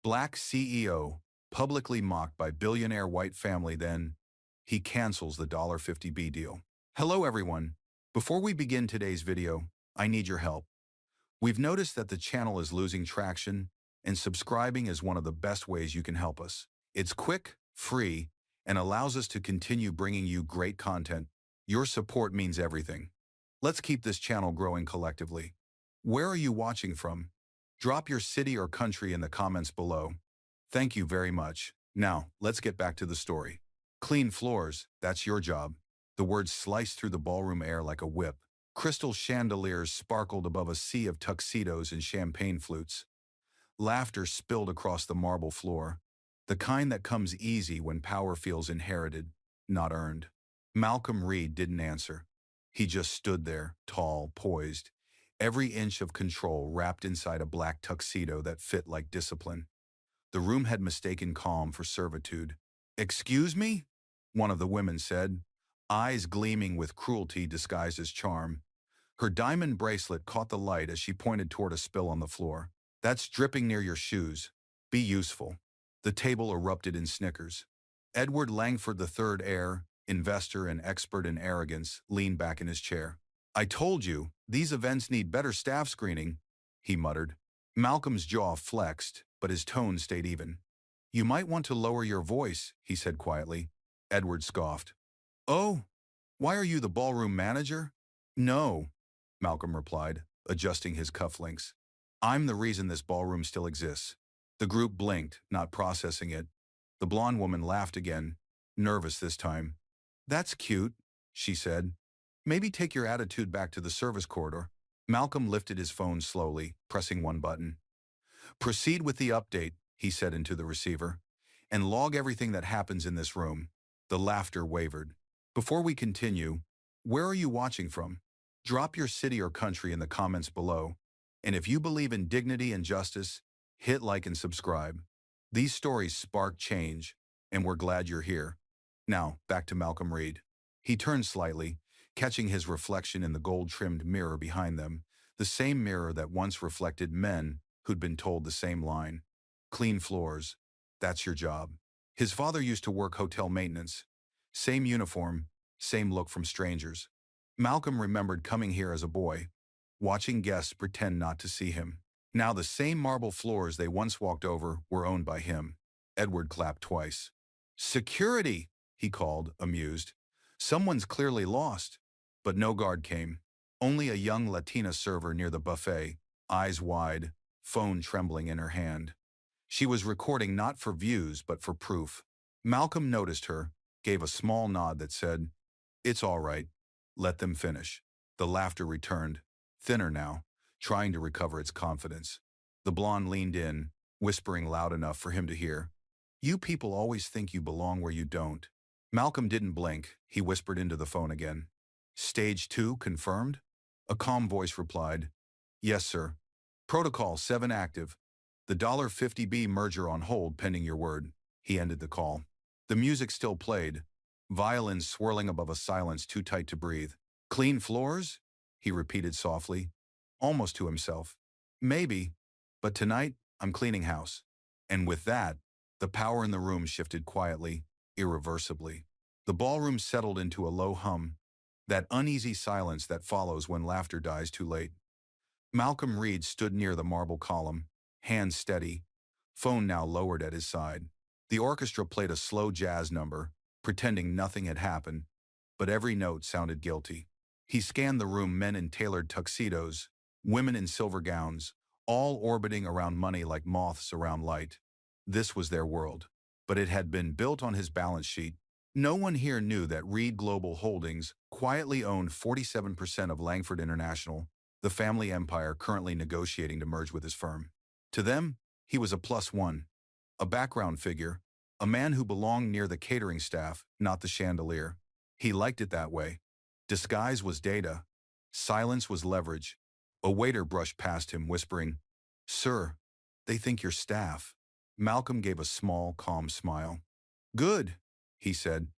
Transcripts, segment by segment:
Black CEO, publicly mocked by billionaire white family, then he cancels the $50B deal. Hello everyone. Before we begin today's video, I need your help. We've noticed that the channel is losing traction, and subscribing is one of the best ways you can help us. It's quick, free, and allows us to continue bringing you great content. Your support means everything. Let's keep this channel growing collectively. Where are you watching from? Drop your city or country in the comments below. Thank you very much. Now, let's get back to the story. Clean floors, that's your job. The words sliced through the ballroom air like a whip. Crystal chandeliers sparkled above a sea of tuxedos and champagne flutes. Laughter spilled across the marble floor, the kind that comes easy when power feels inherited, not earned. Malcolm Reed didn't answer. He just stood there, tall, poised, every inch of control wrapped inside a black tuxedo that fit like discipline. The room had mistaken calm for servitude. "Excuse me?" one of the women said, eyes gleaming with cruelty disguised as charm. Her diamond bracelet caught the light as she pointed toward a spill on the floor. "That's dripping near your shoes. Be useful." The table erupted in snickers. Edward Langford III, heir, investor and expert in arrogance, leaned back in his chair. "I told you, these events need better staff screening," he muttered. Malcolm's jaw flexed, but his tone stayed even. "You might want to lower your voice," he said quietly. Edward scoffed. "Oh, why are you the ballroom manager?" "No," Malcolm replied, adjusting his cufflinks. "I'm the reason this ballroom still exists." The group blinked, not processing it. The blonde woman laughed again, nervous this time. "That's cute," she said. "Maybe take your attitude back to the service corridor." Malcolm lifted his phone slowly, pressing one button. "Proceed with the update," he said into the receiver, "and log everything that happens in this room." The laughter wavered. "Before we continue, where are you watching from? Drop your city or country in the comments below. And if you believe in dignity and justice, hit like and subscribe. These stories spark change, and we're glad you're here." Now, back to Malcolm Reed. He turned slightly, catching his reflection in the gold-trimmed mirror behind them, the same mirror that once reflected men who'd been told the same line. "Clean floors, that's your job." His father used to work hotel maintenance. Same uniform, same look from strangers. Malcolm remembered coming here as a boy, watching guests pretend not to see him. Now the same marble floors they once walked over were owned by him. Edward clapped twice. "Security!" he called, amused. "Someone's clearly lost." But no guard came. Only a young Latina server near the buffet, eyes wide, phone trembling in her hand. She was recording not for views but for proof. Malcolm noticed her, gave a small nod that said, "It's all right. Let them finish." The laughter returned, thinner now, trying to recover its confidence. The blonde leaned in, whispering loud enough for him to hear. "You people always think you belong where you don't." Malcolm didn't blink. He whispered into the phone again. "Stage 2 confirmed?" A calm voice replied, "Yes, sir. Protocol 7 active. The $50B merger on hold pending your word." He ended the call. The music still played, violins swirling above a silence too tight to breathe. "Clean floors?" he repeated softly, almost to himself. "Maybe, but tonight I'm cleaning house." And with that, the power in the room shifted quietly, irreversibly. The ballroom settled into a low hum, that uneasy silence that follows when laughter dies too late. Malcolm Reed stood near the marble column, hands steady, phone now lowered at his side. The orchestra played a slow jazz number, pretending nothing had happened, but every note sounded guilty. He scanned the room, men in tailored tuxedos, women in silver gowns, all orbiting around money like moths around light. This was their world, but it had been built on his balance sheet. No one here knew that Reed Global Holdings quietly owned 47% of Langford International, the family empire currently negotiating to merge with his firm. To them, he was a +1, a background figure, a man who belonged near the catering staff, not the chandelier. He liked it that way. Disguise was data. Silence was leverage. A waiter brushed past him, whispering, "Sir, they think you're staff." Malcolm gave a small, calm smile. "Good," he said.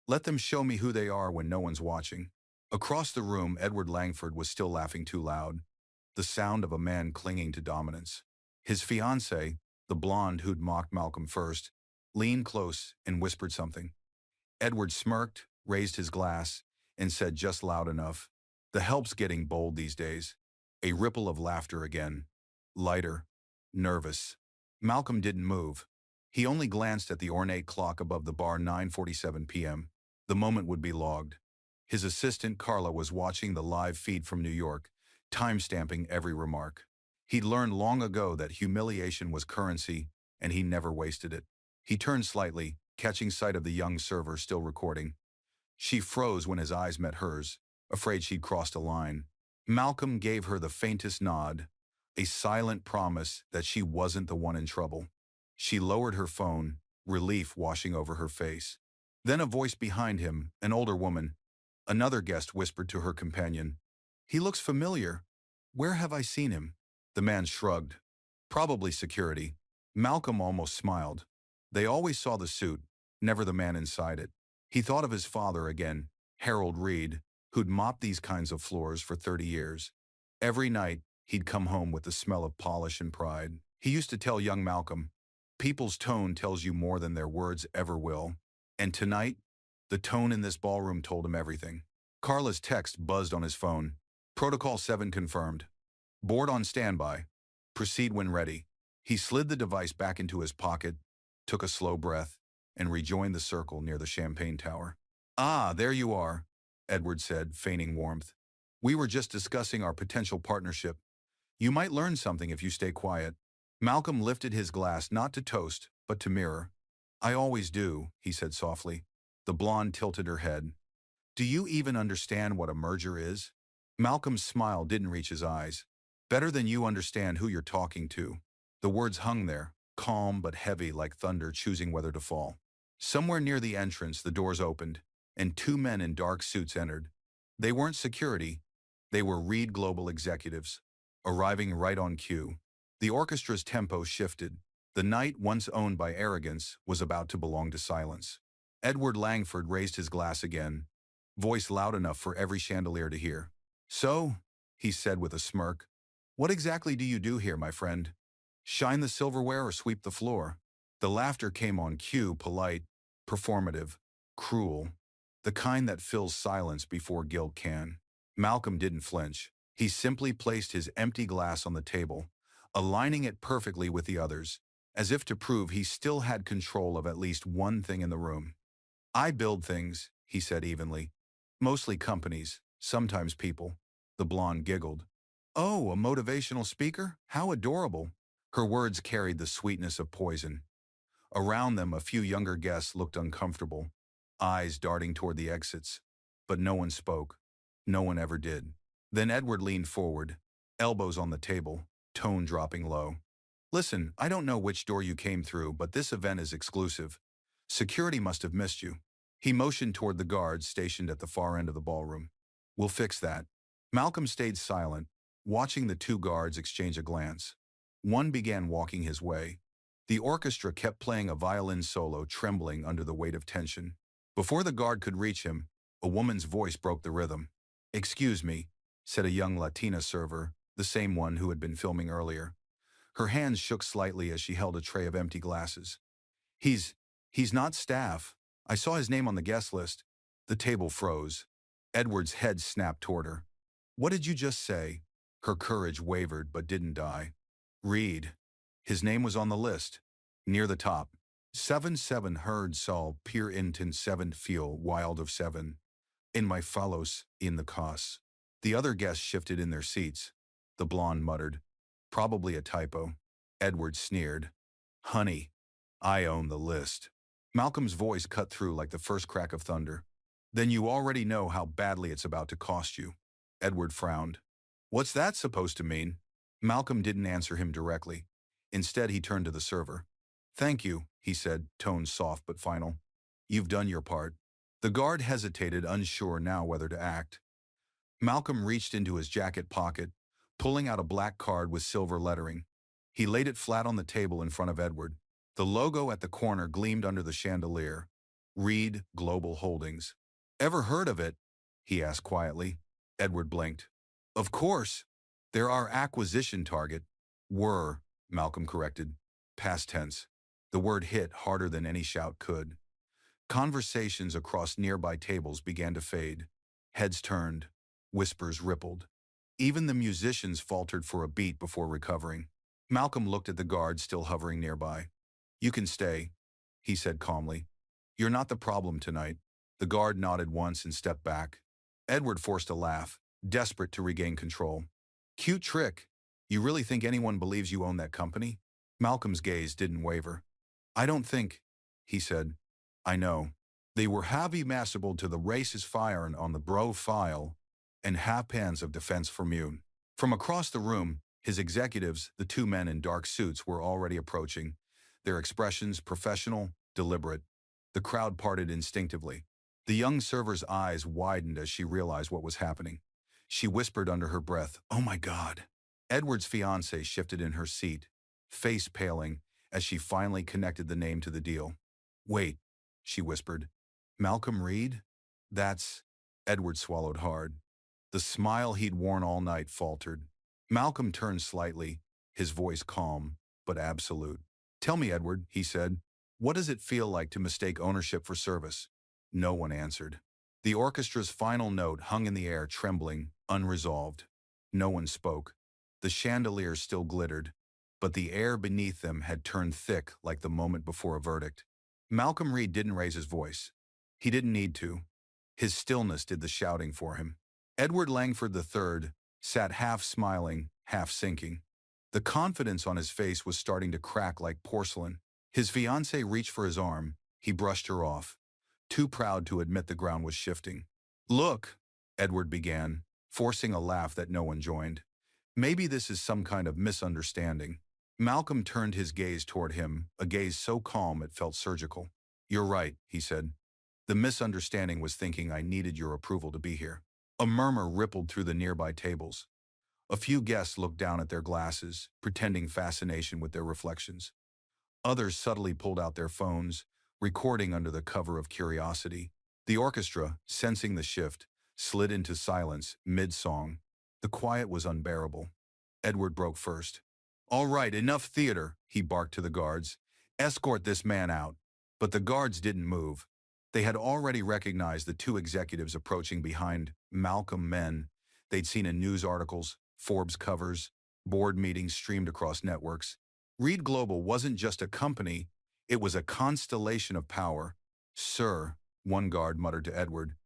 "Let them show me who they are when no one's watching." Across the room, Edward Langford was still laughing too loud, the sound of a man clinging to dominance. His fiancée, The blonde who'd mocked Malcolm first leaned close and whispered something. Edward smirked, raised his glass, and said just loud enough, "The help's getting bold these days." A ripple of laughter again. Lighter. Nervous. Malcolm didn't move. He only glanced at the ornate clock above the bar. 9:47 p.m. The moment would be logged. His assistant Carla was watching the live feed from New York, time-stamping every remark. He'd learned long ago that humiliation was currency, and he never wasted it. He turned slightly, catching sight of the young server still recording. She froze when his eyes met hers, afraid she'd crossed a line. Malcolm gave her the faintest nod, a silent promise that she wasn't the one in trouble. She lowered her phone, relief washing over her face. Then a voice behind him, an older woman. Another guest whispered to her companion, "He looks familiar. Where have I seen him?" The man shrugged. "Probably security." Malcolm almost smiled. They always saw the suit, never the man inside it. He thought of his father again, Harold Reed, who'd mopped these kinds of floors for 30 years. Every night, he'd come home with the smell of polish and pride. He used to tell young Malcolm, "People's tone tells you more than their words ever will." And tonight, the tone in this ballroom told him everything. Carla's text buzzed on his phone. "Protocol 7 confirmed. Board on standby. Proceed when ready." He slid the device back into his pocket, took a slow breath, and rejoined the circle near the champagne tower. "Ah, there you are," Edward said, feigning warmth. "We were just discussing our potential partnership. You might learn something if you stay quiet." Malcolm lifted his glass not to toast, but to mirror. "I always do," he said softly. The blonde tilted her head. "Do you even understand what a merger is?" Malcolm's smile didn't reach his eyes. "Better than you understand who you're talking to." The words hung there, calm but heavy like thunder choosing whether to fall. Somewhere near the entrance, the doors opened, and two men in dark suits entered. They weren't security. They were Reed Global executives, arriving right on cue. The orchestra's tempo shifted. The night, once owned by arrogance, was about to belong to silence. Edward Langford raised his glass again, voice loud enough for every chandelier to hear. "So," he said with a smirk, "what exactly do you do here, my friend? Shine the silverware or sweep the floor?" The laughter came on cue, polite, performative, cruel, the kind that fills silence before guilt can. Malcolm didn't flinch. He simply placed his empty glass on the table, aligning it perfectly with the others, as if to prove he still had control of at least one thing in the room. "I build things," he said evenly. "Mostly companies, sometimes people." The blonde giggled. "Oh, a motivational speaker? How adorable." Her words carried the sweetness of poison. Around them, a few younger guests looked uncomfortable, eyes darting toward the exits. But no one spoke. No one ever did. Then Edward leaned forward, elbows on the table, tone dropping low. "Listen, I don't know which door you came through, but this event is exclusive. Security must have missed you." He motioned toward the guards stationed at the far end of the ballroom. "We'll fix that." Malcolm stayed silent, watching the two guards exchange a glance. One began walking his way. The orchestra kept playing a violin solo, trembling under the weight of tension. Before the guard could reach him, a woman's voice broke the rhythm. "Excuse me," said a young Latina server, the same one who had been filming earlier. Her hands shook slightly as she held a tray of empty glasses. He's not staff. I saw his name on the guest list." The table froze. Edward's head snapped toward her. "What did you just say?" Her courage wavered but didn't die. "Reed. His name was on the list. Near the top. 7-7 heard Saul peer intin 7 feel wild of 7. In my follows in the cos." The other guests shifted in their seats. The blonde muttered, "Probably a typo." Edward sneered, "Honey, I own the list." Malcolm's voice cut through like the first crack of thunder. "Then you already know how badly it's about to cost you." Edward frowned. "What's that supposed to mean?" Malcolm didn't answer him directly. Instead, he turned to the server. "Thank you," he said, tone soft but final. "You've done your part." The guard hesitated, unsure now whether to act. Malcolm reached into his jacket pocket, pulling out a black card with silver lettering. He laid it flat on the table in front of Edward. The logo at the corner gleamed under the chandelier. Reed Global Holdings. "Ever heard of it?" he asked quietly. Edward blinked. "Of course. They're our acquisition target." "Were," Malcolm corrected. Past tense. The word hit harder than any shout could. Conversations across nearby tables began to fade. Heads turned. Whispers rippled. Even the musicians faltered for a beat before recovering. Malcolm looked at the guard still hovering nearby. "You can stay," he said calmly. "You're not the problem tonight." The guard nodded once and stepped back. Edward forced a laugh, desperate to regain control. "Cute trick. You really think anyone believes you own that company?" Malcolm's gaze didn't waver. "I don't think," he said. "I know. They were heavy massable to the racist fire on the bro file and half pans of defense for Mune." From across the room, his executives, the two men in dark suits, were already approaching, their expressions professional, deliberate. The crowd parted instinctively. The young server's eyes widened as she realized what was happening. She whispered under her breath, "Oh my God." Edward's fiancée shifted in her seat, face paling, as she finally connected the name to the deal. "Wait," she whispered. "Malcolm Reed? That's—" Edward swallowed hard. The smile he'd worn all night faltered. Malcolm turned slightly, his voice calm, but absolute. "Tell me, Edward," he said, "what does it feel like to mistake ownership for service?" No one answered. The orchestra's final note hung in the air, trembling, unresolved. No one spoke. The chandeliers still glittered, but the air beneath them had turned thick like the moment before a verdict. Malcolm Reed didn't raise his voice. He didn't need to. His stillness did the shouting for him. Edward Langford III sat half smiling, half sinking. The confidence on his face was starting to crack like porcelain. His fiancée reached for his arm. He brushed her off, too proud to admit the ground was shifting. "Look," Edward began, forcing a laugh that no one joined. "Maybe this is some kind of misunderstanding." Malcolm turned his gaze toward him, a gaze so calm it felt surgical. "You're right," he said. "The misunderstanding was thinking I needed your approval to be here." A murmur rippled through the nearby tables. A few guests looked down at their glasses, pretending fascination with their reflections. Others subtly pulled out their phones, recording under the cover of curiosity. The orchestra, sensing the shift, slid into silence mid-song. The quiet was unbearable. Edward broke first. "All right, enough theater," he barked to the guards. "Escort this man out." But the guards didn't move. They had already recognized the two executives approaching behind Malcolm men they'd seen in news articles, Forbes covers, board meetings streamed across networks. Reed Global wasn't just a company, it was a constellation of power. "Sir," one guard muttered to Edward,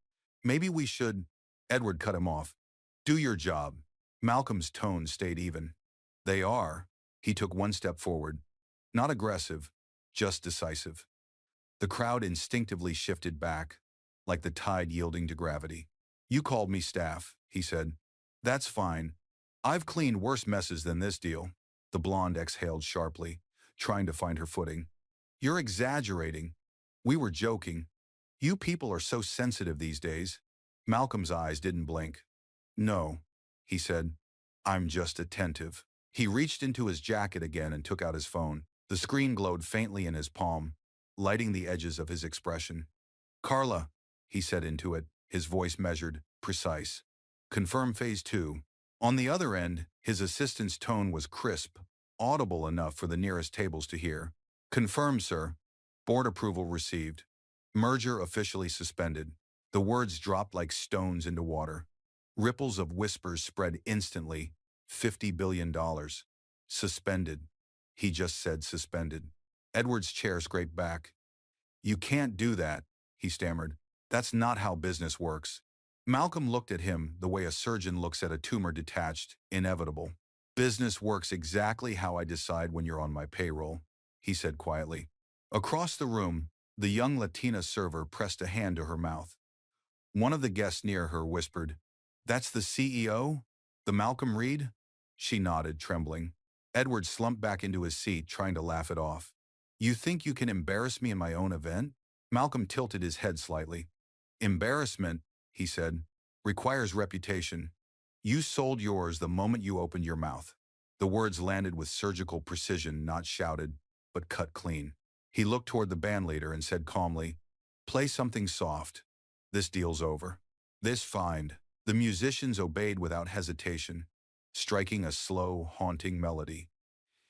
"maybe we should—" Edward cut him off. "Do your job." Malcolm's tone stayed even. "They are." He took one step forward. Not aggressive, just decisive. The crowd instinctively shifted back, like the tide yielding to gravity. "You called me staff," he said. "That's fine. I've cleaned worse messes than this deal." The blonde exhaled sharply, trying to find her footing. "You're exaggerating. We were joking. You people are so sensitive these days." Malcolm's eyes didn't blink. "No," he said. "I'm just attentive." He reached into his jacket again and took out his phone. The screen glowed faintly in his palm, lighting the edges of his expression. "Carla," he said into it, his voice measured, precise. "Confirm phase 2. On the other end, his assistant's tone was crisp, audible enough for the nearest tables to hear. "Confirmed, sir. Board approval received. Merger officially suspended." The words dropped like stones into water. Ripples of whispers spread instantly. $50 billion. Suspended. He just said suspended. Edward's chair scraped back. "You can't do that," he stammered. "That's not how business works." Malcolm looked at him the way a surgeon looks at a tumor detached, inevitable. "Business works exactly how I decide when you're on my payroll," he said quietly. Across the room, the young Latina server pressed a hand to her mouth. One of the guests near her whispered, "That's the CEO? The Malcolm Reed?" She nodded, trembling. Edward slumped back into his seat, trying to laugh it off. "You think you can embarrass me in my own event?" Malcolm tilted his head slightly. "Embarrassment," he said, "requires reputation. You sold yours the moment you opened your mouth." The words landed with surgical precision, not shouted, but cut clean. He looked toward the bandleader and said calmly, "Play something soft. This deal's over." This find. The musicians obeyed without hesitation, striking a slow, haunting melody.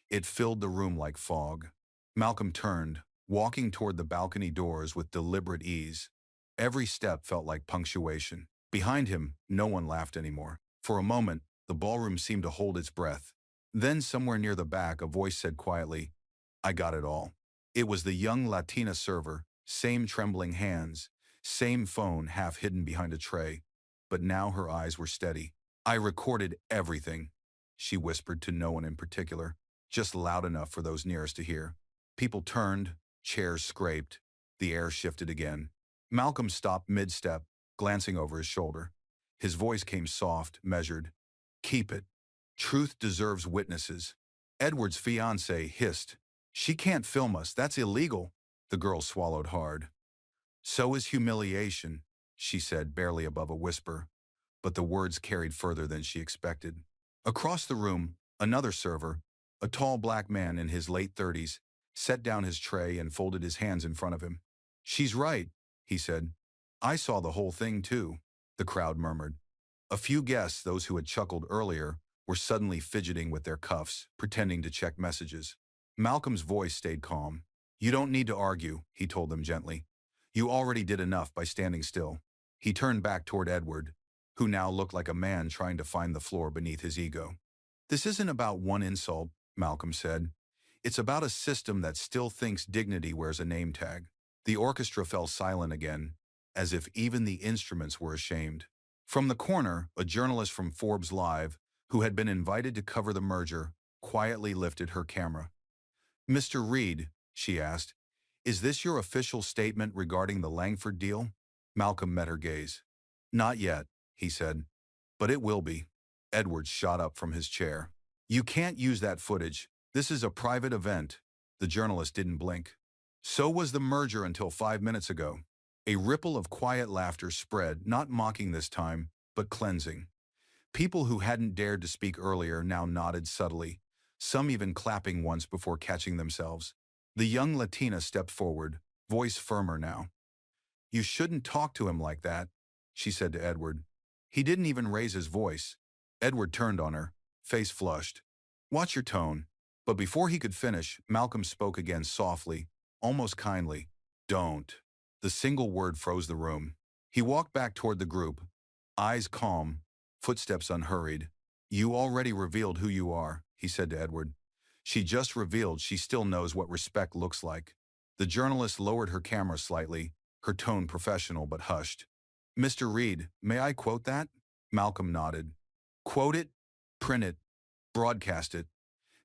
It filled the room like fog. Malcolm turned, walking toward the balcony doors with deliberate ease. Every step felt like punctuation. Behind him, no one laughed anymore. For a moment, the ballroom seemed to hold its breath. Then somewhere near the back, a voice said quietly, "I got it all." It was the young Latina server, same trembling hands, same phone half hidden behind a tray. But now her eyes were steady. "I recorded everything," she whispered to no one in particular, just loud enough for those nearest to hear. People turned, chairs scraped, the air shifted again. Malcolm stopped mid-step, glancing over his shoulder. His voice came soft, measured. "Keep it. Truth deserves witnesses." Edward's fiancée hissed, "She can't film us, that's illegal." The girl swallowed hard. "So is humiliation," she said, barely above a whisper, but the words carried further than she expected. Across the room, another server, a tall black man in his late 30s, set down his tray and folded his hands in front of him. "She's right," he said. "I saw the whole thing too," the crowd murmured. A few guests, those who had chuckled earlier, were suddenly fidgeting with their cuffs, pretending to check messages. Malcolm's voice stayed calm. "You don't need to argue," he told them gently. "You already did enough by standing still." He turned back toward Edward, who now looked like a man trying to find the floor beneath his ego. "This isn't about one insult," Malcolm said. "It's about a system that still thinks dignity wears a name tag." The orchestra fell silent again, as if even the instruments were ashamed. From the corner, a journalist from Forbes Live, who had been invited to cover the merger, quietly lifted her camera. "Mr. Reed," she asked, "is this your official statement regarding the Langford deal?" Malcolm met her gaze. "Not yet," he said, "but it will be." Edward shot up from his chair. "You can't use that footage. This is a private event." The journalist didn't blink. "So was the merger until 5 minutes ago." A ripple of quiet laughter spread, not mocking this time, but cleansing. People who hadn't dared to speak earlier now nodded subtly, some even clapping once before catching themselves. The young Latina stepped forward, voice firmer now. "You shouldn't talk to him like that," she said to Edward. He didn't even raise his voice. Edward turned on her, face flushed. "Watch your tone." But before he could finish, Malcolm spoke again softly, almost kindly. "Don't." The single word froze the room. He walked back toward the group, eyes calm, footsteps unhurried. "You already revealed who you are," he said to Edward. "She just revealed she still knows what respect looks like." The journalist lowered her camera slightly, her tone professional but hushed. "Mr. Reed, may I quote that?" Malcolm nodded. "Quote it, print it, broadcast it.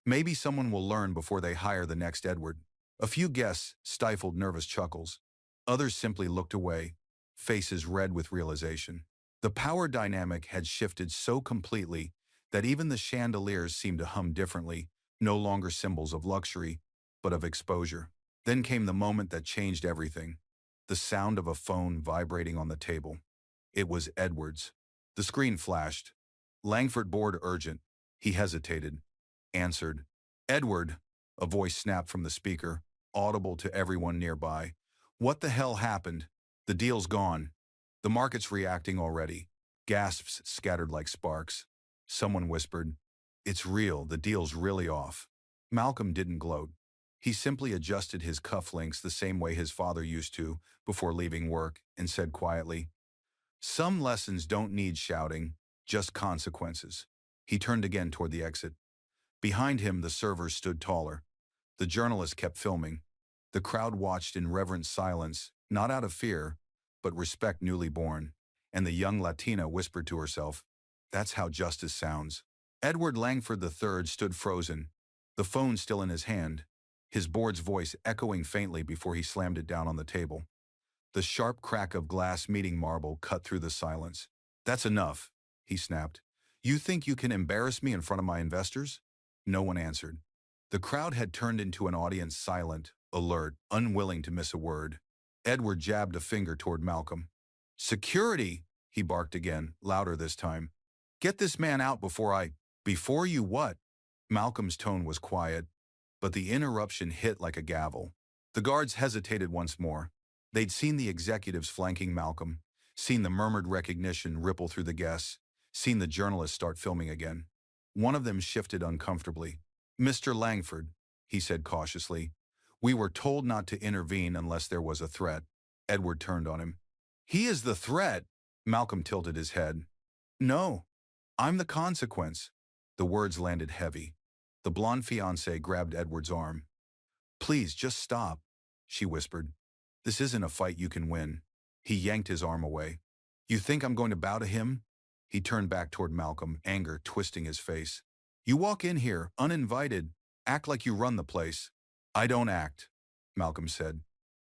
Maybe someone will learn before they hire the next Edward." A few guests stifled nervous chuckles. Others simply looked away, faces red with realization. The power dynamic had shifted so completely that even the chandeliers seemed to hum differently, no longer symbols of luxury, but of exposure. Then came the moment that changed everything. The sound of a phone vibrating on the table. It was Edward's. The screen flashed. "Langford board urgent." He hesitated. Answered. "Edward," a voice snapped from the speaker, audible to everyone nearby. "What the hell happened? The deal's gone." "The market's reacting already." Gasps scattered like sparks. Someone whispered, "It's real, the deal's really off." Malcolm didn't gloat. He simply adjusted his cufflinks the same way his father used to before leaving work and said quietly, "Some lessons don't need shouting, just consequences." He turned again toward the exit. Behind him, the servers stood taller. The journalist kept filming. The crowd watched in reverent silence, not out of fear, but respect newly born. And the young Latina whispered to herself, "That's how justice sounds." Edward Langford III stood frozen, the phone still in his hand, his board's voice echoing faintly before he slammed it down on the table. The sharp crack of glass meeting marble cut through the silence. "That's enough," he snapped. "You think you can embarrass me in front of my investors?" No one answered. The crowd had turned into an audience silent, alert, unwilling to miss a word. Edward jabbed a finger toward Malcolm. "Security!" he barked again, louder this time. "Get this man out before I—" "Before you what?" Malcolm's tone was quiet, but the interruption hit like a gavel. The guards hesitated once more. They'd seen the executives flanking Malcolm, seen the murmured recognition ripple through the guests, seen the journalists start filming again. One of them shifted uncomfortably. Mr. Langford, he said cautiously, we were told not to intervene unless there was a threat. Edward turned on him. He is the threat. Malcolm tilted his head. No, I'm the consequence. The words landed heavy. The blonde fiancée grabbed Edward's arm. Please, just stop, she whispered. This isn't a fight you can win. He yanked his arm away. You think I'm going to bow to him? He turned back toward Malcolm, anger twisting his face. You walk in here, uninvited, act like you run the place. I don't act, Malcolm said.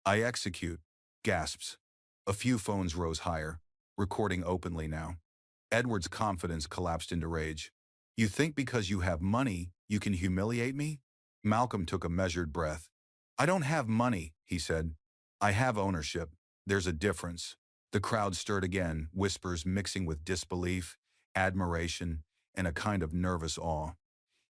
I execute. Gasps. A few phones rose higher, recording openly now. Edward's confidence collapsed into rage. You think because you have money, you can humiliate me? Malcolm took a measured breath. I don't have money, he said. I have ownership. There's a difference. The crowd stirred again, whispers mixing with disbelief, admiration, and a kind of nervous awe.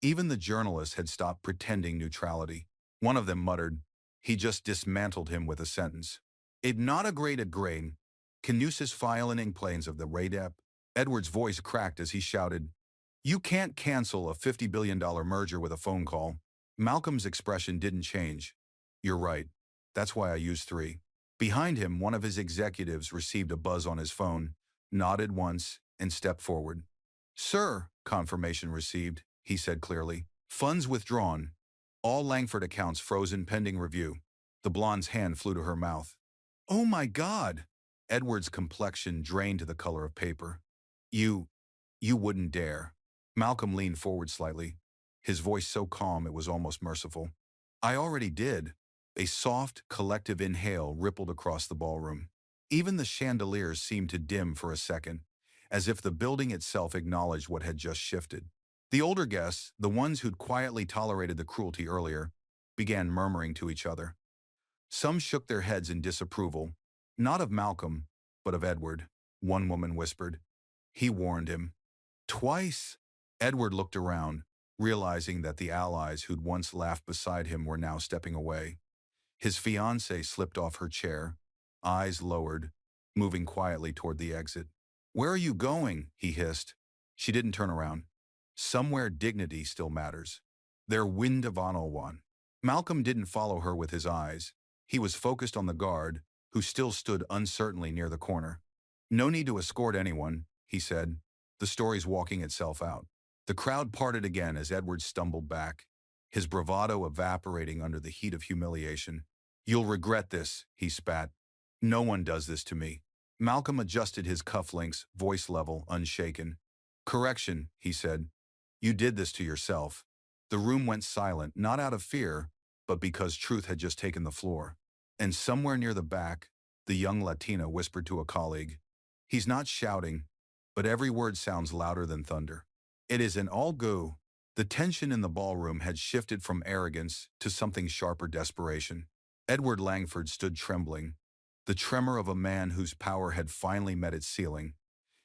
Even the journalists had stopped pretending neutrality. One of them muttered, he just dismantled him with a sentence. It not a great grain. Canusis filing planes of the radep. Edward's voice cracked as he shouted, you can't cancel a $50 billion merger with a phone call. Malcolm's expression didn't change. You're right. That's why I used three. Behind him, one of his executives received a buzz on his phone, nodded once, and stepped forward. Sir, confirmation received, he said clearly. Funds withdrawn. All Langford accounts frozen pending review. The blonde's hand flew to her mouth. Oh my God! Edward's complexion drained to the color of paper. You wouldn't dare. Malcolm leaned forward slightly, his voice so calm it was almost merciful. I already did. A soft, collective inhale rippled across the ballroom. Even the chandeliers seemed to dim for a second, as if the building itself acknowledged what had just shifted. The older guests, the ones who'd quietly tolerated the cruelty earlier, began murmuring to each other. Some shook their heads in disapproval, not of Malcolm, but of Edward. One woman whispered. He warned him. Twice. Edward looked around, realizing that the allies who'd once laughed beside him were now stepping away. His fiancée slipped off her chair, eyes lowered, moving quietly toward the exit. Where are you going? He hissed. She didn't turn around. Somewhere dignity still matters. Der Wind of Honor. Malcolm didn't follow her with his eyes. He was focused on the guard, who still stood uncertainly near the corner. No need to escort anyone, he said. The story's walking itself out. The crowd parted again as Edward stumbled back, his bravado evaporating under the heat of humiliation. You'll regret this, he spat. No one does this to me. Malcolm adjusted his cufflinks, voice level, unshaken. Correction, he said. You did this to yourself. The room went silent, not out of fear, but because truth had just taken the floor. And somewhere near the back, the young Latina whispered to a colleague, he's not shouting, but every word sounds louder than thunder. It is an all go. The tension in the ballroom had shifted from arrogance to something sharper desperation. Edward Langford stood trembling, the tremor of a man whose power had finally met its ceiling.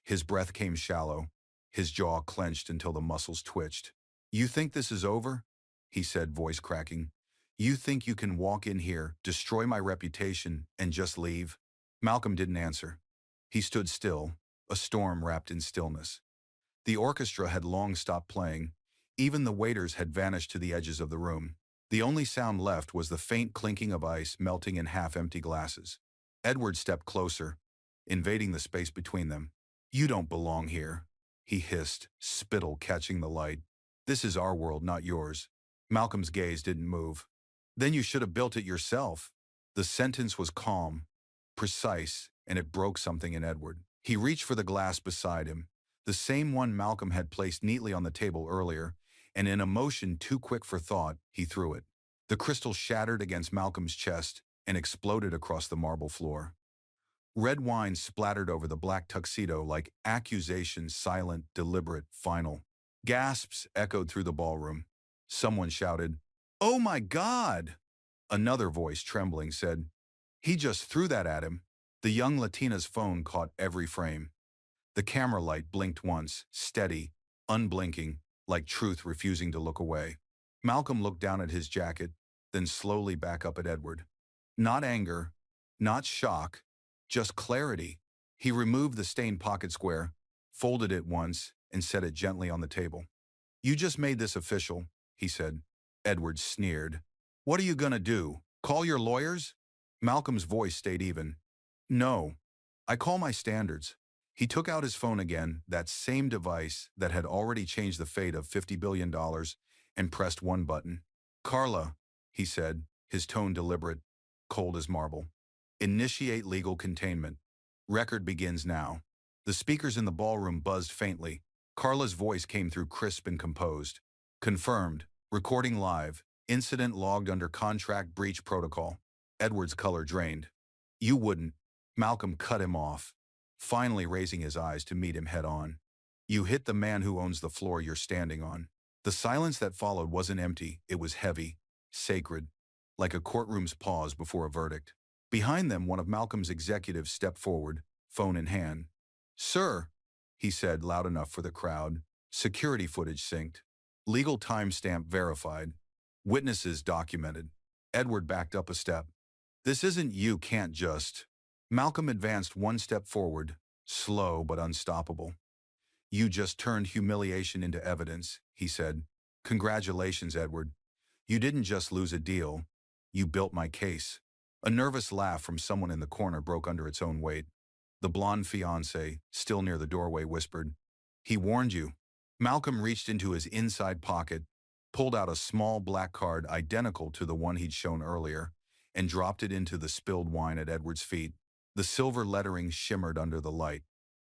His breath came shallow, his jaw clenched until the muscles twitched. You think this is over? He said, voice cracking. You think you can walk in here, destroy my reputation, and just leave? Malcolm didn't answer. He stood still, a storm wrapped in stillness. The orchestra had long stopped playing. Even the waiters had vanished to the edges of the room. The only sound left was the faint clinking of ice melting in half-empty glasses. Edward stepped closer, invading the space between them. You don't belong here, he hissed, spittle catching the light. This is our world, not yours. Malcolm's gaze didn't move. Then you should have built it yourself. The sentence was calm, precise, and it broke something in Edward. He reached for the glass beside him, the same one Malcolm had placed neatly on the table earlier, and in a motion too quick for thought, he threw it. The crystal shattered against Malcolm's chest and exploded across the marble floor. Red wine splattered over the black tuxedo like accusations, silent, deliberate, final. Gasps echoed through the ballroom. Someone shouted, "Oh my God!" Another voice, trembling, said, "He just threw that at him." The young Latina's phone caught every frame. The camera light blinked once, steady, unblinking, like truth refusing to look away. Malcolm looked down at his jacket, then slowly back up at Edward. Not anger, not shock, just clarity. He removed the stained pocket square, folded it once, and set it gently on the table. You just made this official. he said. Edward sneered. What are you gonna do? Call your lawyers? Malcolm's voice stayed even. No. I call my standards. He took out his phone again, that same device that had already changed the fate of $50 billion, and pressed one button. Carla, he said, his tone deliberate, cold as marble. Initiate legal containment. Record begins now. The speakers in the ballroom buzzed faintly. Carla's voice came through crisp and composed. Confirmed. Recording live. Incident logged under contract breach protocol. Edward's color drained. You wouldn't. Malcolm cut him off, finally raising his eyes to meet him head-on. You hit the man who owns the floor you're standing on. The silence that followed wasn't empty, it was heavy, sacred, like a courtroom's pause before a verdict. Behind them, one of Malcolm's executives stepped forward, phone in hand. Sir, he said loud enough for the crowd. Security footage synced. Legal timestamp verified. Witnesses documented. Edward backed up a step. This isn't you can't just... Malcolm advanced one step forward, slow but unstoppable. You just turned humiliation into evidence, he said. Congratulations, Edward. You didn't just lose a deal. You built my case. A nervous laugh from someone in the corner broke under its own weight. The blonde fiancé, still near the doorway, whispered, He warned you. Malcolm reached into his inside pocket, pulled out a small black card identical to the one he'd shown earlier, and dropped it into the spilled wine at Edward's feet. The silver lettering shimmered under the light.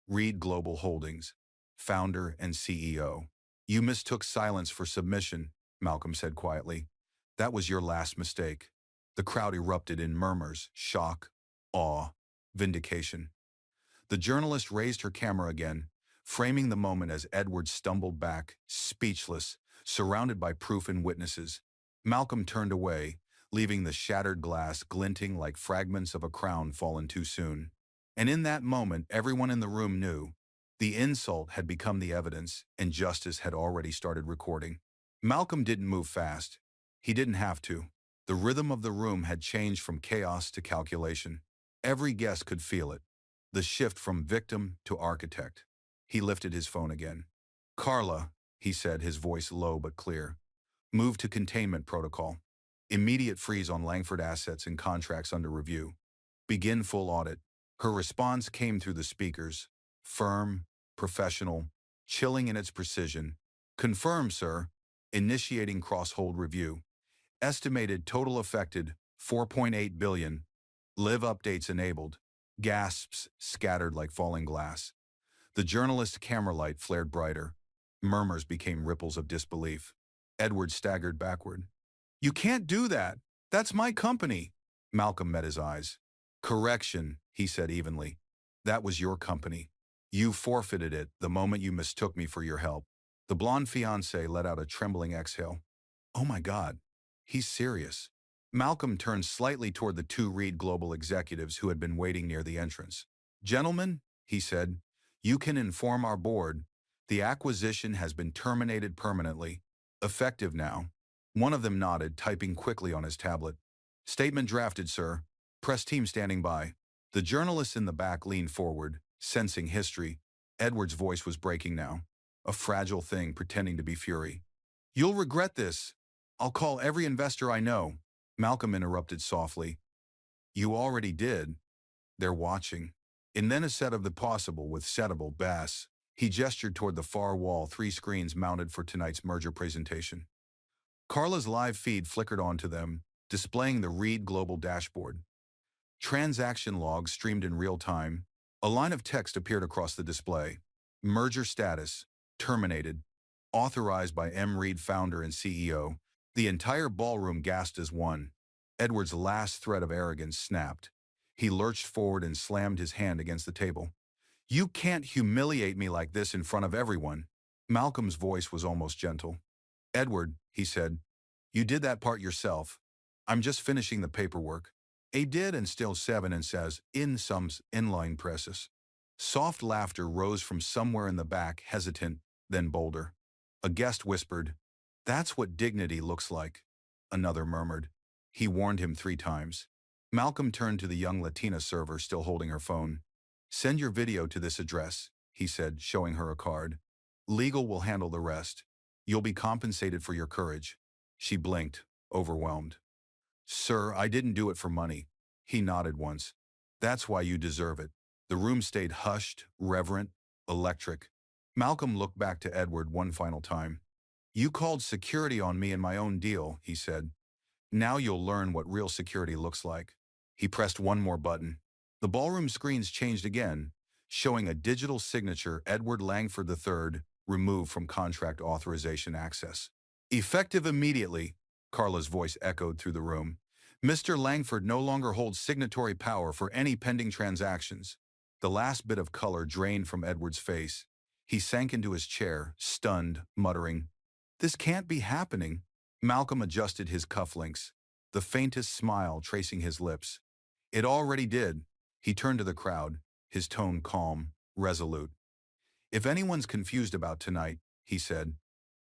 Reed Global Holdings, founder and CEO. You mistook silence for submission, Malcolm said quietly. That was your last mistake. The crowd erupted in murmurs, shock, awe, vindication. The journalist raised her camera again, framing the moment as Edward stumbled back, speechless, surrounded by proof and witnesses. Malcolm turned away, leaving the shattered glass glinting like fragments of a crown fallen too soon. And in that moment, everyone in the room knew. The insult had become the evidence, and justice had already started recording. Malcolm didn't move fast. He didn't have to. The rhythm of the room had changed from chaos to calculation. Every guest could feel it. The shift from victim to architect. He lifted his phone again. Carla, he said, his voice low but clear. Move to containment protocol. Immediate freeze on Langford assets and contracts under review. Begin full audit. Her response came through the speakers. Firm, professional, chilling in its precision. Confirm, sir. Initiating cross-hold review. Estimated total affected, 4.8 billion. Live updates enabled. Gasps scattered like falling glass. The journalist's camera light flared brighter. Murmurs became ripples of disbelief. Edward staggered backward. You can't do that. That's my company. Malcolm met his eyes. Correction, he said evenly. That was your company. You forfeited it the moment you mistook me for your help. The blonde fiancé let out a trembling exhale. Oh my God, he's serious. Malcolm turned slightly toward the two Reed Global executives who had been waiting near the entrance. Gentlemen, he said, you can inform our board. The acquisition has been terminated permanently. Effective now. One of them nodded, typing quickly on his tablet. Statement drafted, sir. Press team standing by. The journalist in the back leaned forward, sensing history. Edward's voice was breaking now. A fragile thing pretending to be fury. You'll regret this. I'll call every investor I know. Malcolm interrupted softly. You already did. They're watching. And then a set of the possible with settable bass. He gestured toward the far wall, 3 screens mounted for tonight's merger presentation. Carla's live feed flickered onto them, displaying the Reed Global dashboard. Transaction logs streamed in real time. A line of text appeared across the display. Merger status, terminated. Authorized by M. Reed, founder and CEO. The entire ballroom gasped as one. Edward's last thread of arrogance snapped. He lurched forward and slammed his hand against the table. You can't humiliate me like this in front of everyone. Malcolm's voice was almost gentle. Edward, he said, you did that part yourself. I'm just finishing the paperwork. A did and still 7 and says, in sums, inline presses. Soft laughter rose from somewhere in the back, hesitant, then bolder. A guest whispered, that's what dignity looks like. Another murmured. He warned him 3 times. Malcolm turned to the young Latina server still holding her phone. Send your video to this address, he said, showing her a card. Legal will handle the rest. You'll be compensated for your courage. She blinked, overwhelmed. Sir, I didn't do it for money. He nodded once. That's why you deserve it. The room stayed hushed, reverent, electric. Malcolm looked back to Edward one final time. You called security on me in my own deal, he said. Now you'll learn what real security looks like. He pressed one more button. The ballroom screens changed again, showing a digital signature Edward Langford III removed from contract authorization access. Effective immediately, Carla's voice echoed through the room. Mr. Langford no longer holds signatory power for any pending transactions. The last bit of color drained from Edward's face. He sank into his chair, stunned, muttering, "This can't be happening." Malcolm adjusted his cufflinks, the faintest smile tracing his lips. It already did. He turned to the crowd, his tone calm, resolute. If anyone's confused about tonight, he said,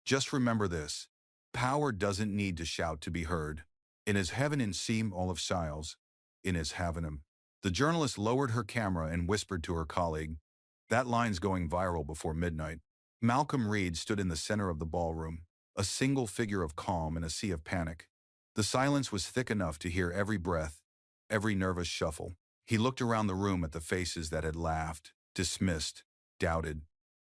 just remember this. Power doesn't need to shout to be heard. In his heaven in seem all of Siles, in his heavenum. The journalist lowered her camera and whispered to her colleague, that line's going viral before midnight. Malcolm Reed stood in the center of the ballroom, a single figure of calm in a sea of panic. The silence was thick enough to hear every breath, every nervous shuffle. He looked around the room at the faces that had laughed, dismissed, doubted.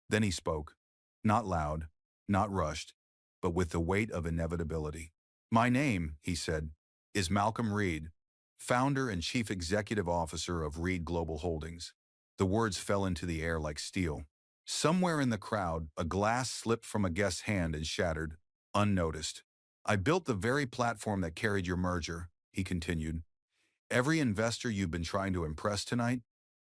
Then he spoke, not loud, not rushed, but with the weight of inevitability. My name, he said, is Malcolm Reed, founder and chief executive officer of Reed Global Holdings. The words fell into the air like steel. Somewhere in the crowd, a glass slipped from a guest's hand and shattered, unnoticed. I built the very platform that carried your merger, he continued. Every investor you've been trying to impress tonight,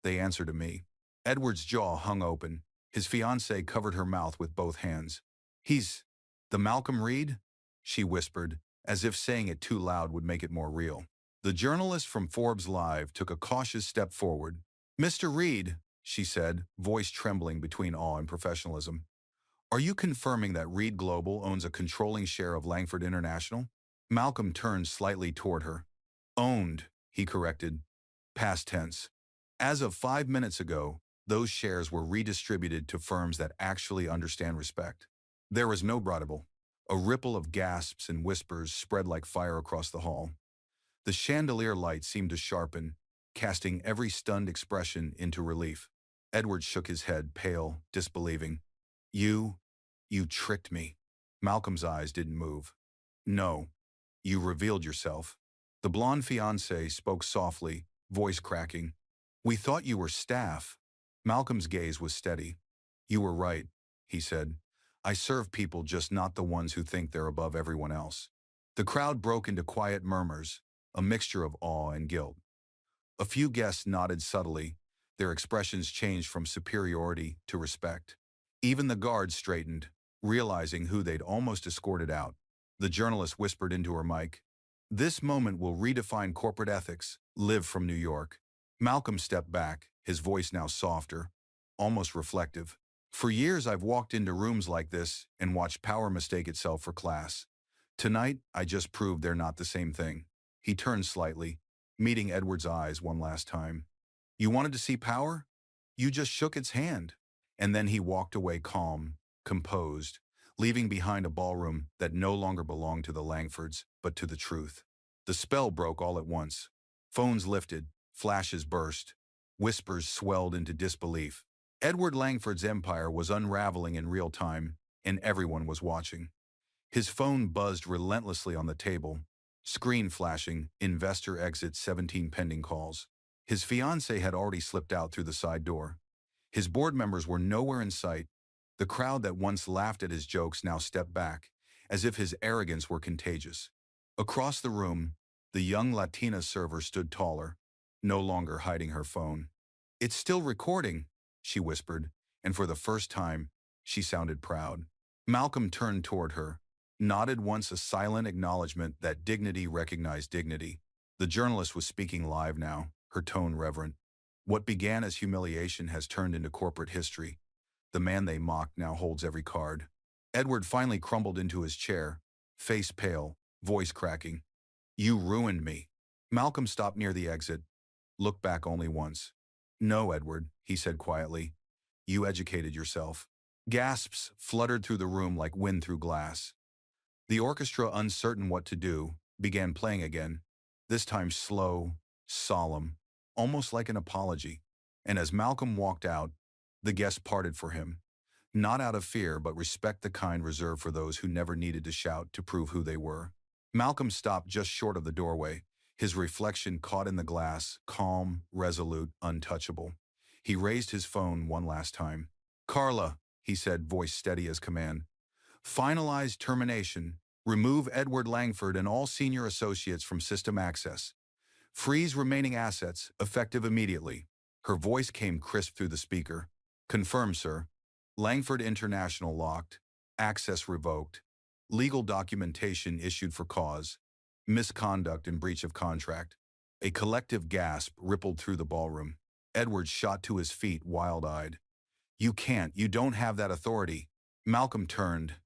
they answer to me. Edward's jaw hung open. His fiancée covered her mouth with both hands. He's the Malcolm Reed? She whispered, as if saying it too loud would make it more real. The journalist from Forbes Live took a cautious step forward. Mr. Reed, she said, voice trembling between awe and professionalism. Are you confirming that Reed Global owns a controlling share of Langford International? Malcolm turned slightly toward her. Owned, he corrected. Past tense. As of 5 minutes ago, those shares were redistributed to firms that actually understand respect. There was no betrayal. A ripple of gasps and whispers spread like fire across the hall. The chandelier light seemed to sharpen, casting every stunned expression into relief. Edward shook his head, pale, disbelieving. You tricked me. Malcolm's eyes didn't move. No, you revealed yourself. The blonde fiancée spoke softly, voice cracking. We thought you were staff. Malcolm's gaze was steady. You were right, he said. I serve people, just not the ones who think they're above everyone else. The crowd broke into quiet murmurs, a mixture of awe and guilt. A few guests nodded subtly, their expressions changed from superiority to respect. Even the guards straightened, realizing who they'd almost escorted out. The journalist whispered into her mic, "This moment will redefine corporate ethics. Live from New York." Malcolm stepped back, his voice now softer, almost reflective. For years I've walked into rooms like this and watched power mistake itself for class. Tonight, I just proved they're not the same thing. He turned slightly, meeting Edward's eyes one last time. You wanted to see power? You just shook its hand. And then he walked away calm, composed, leaving behind a ballroom that no longer belonged to the Langfords, but to the truth. The spell broke all at once. Phones lifted, flashes burst, whispers swelled into disbelief. Edward Langford's empire was unraveling in real time, and everyone was watching. His phone buzzed relentlessly on the table, screen flashing, investor exit 17 pending calls. His fiancée had already slipped out through the side door. His board members were nowhere in sight. The crowd that once laughed at his jokes now stepped back, as if his arrogance were contagious. Across the room, the young Latina server stood taller, no longer hiding her phone. It's still recording, she whispered, and for the first time, she sounded proud. Malcolm turned toward her, nodded once, a silent acknowledgement that dignity recognized dignity. The journalist was speaking live now, her tone reverent. What began as humiliation has turned into corporate history. The man they mocked now holds every card. Edward finally crumbled into his chair, face pale, voice cracking. You ruined me. Malcolm stopped near the exit, looked back only once. No, Edward, he said quietly. You educated yourself. Gasps fluttered through the room like wind through glass. The orchestra, uncertain what to do, began playing again, this time slow, solemn, almost like an apology. And as Malcolm walked out, the guests parted for him, not out of fear but respect, the kind reserved for those who never needed to shout to prove who they were. Malcolm stopped just short of the doorway, his reflection caught in the glass, calm, resolute, untouchable. He raised his phone one last time. "Carla," he said, voice steady as command. "Finalize termination. Remove Edward Langford and all senior associates from system access. Freeze remaining assets, effective immediately." Her voice came crisp through the speaker. "Confirm, sir. Langford International locked. Access revoked. Legal documentation issued for cause. Misconduct and breach of contract." A collective gasp rippled through the ballroom. Edward shot to his feet, wild-eyed. You don't have that authority." Malcolm turned,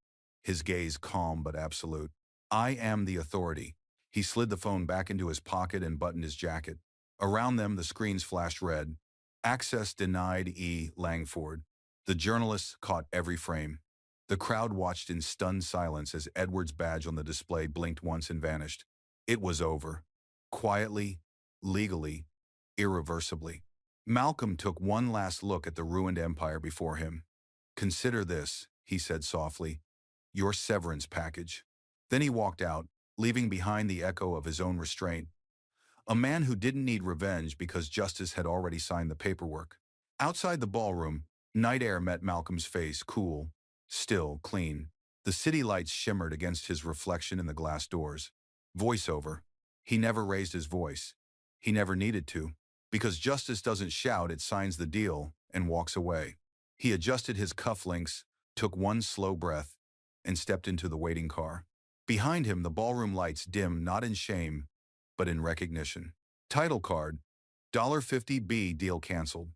his gaze calm but absolute. "I am the authority." He slid the phone back into his pocket and buttoned his jacket. Around them, the screens flashed red. "Access denied E. Langford." The journalists caught every frame. The crowd watched in stunned silence as Edward's badge on the display blinked once and vanished. It was over. Quietly, legally, irreversibly. Malcolm took one last look at the ruined empire before him. "Consider this," he said softly, "your severance package." Then he walked out, leaving behind the echo of his own restraint. A man who didn't need revenge because justice had already signed the paperwork. Outside the ballroom, night air met Malcolm's face, cool, still, clean. The city lights shimmered against his reflection in the glass doors. Voiceover. He never raised his voice. He never needed to. Because justice doesn't shout, it signs the deal and walks away. He adjusted his cufflinks, took one slow breath, and stepped into the waiting car. Behind him, the ballroom lights dimmed, not in shame, but in recognition. Title card, $50B deal canceled.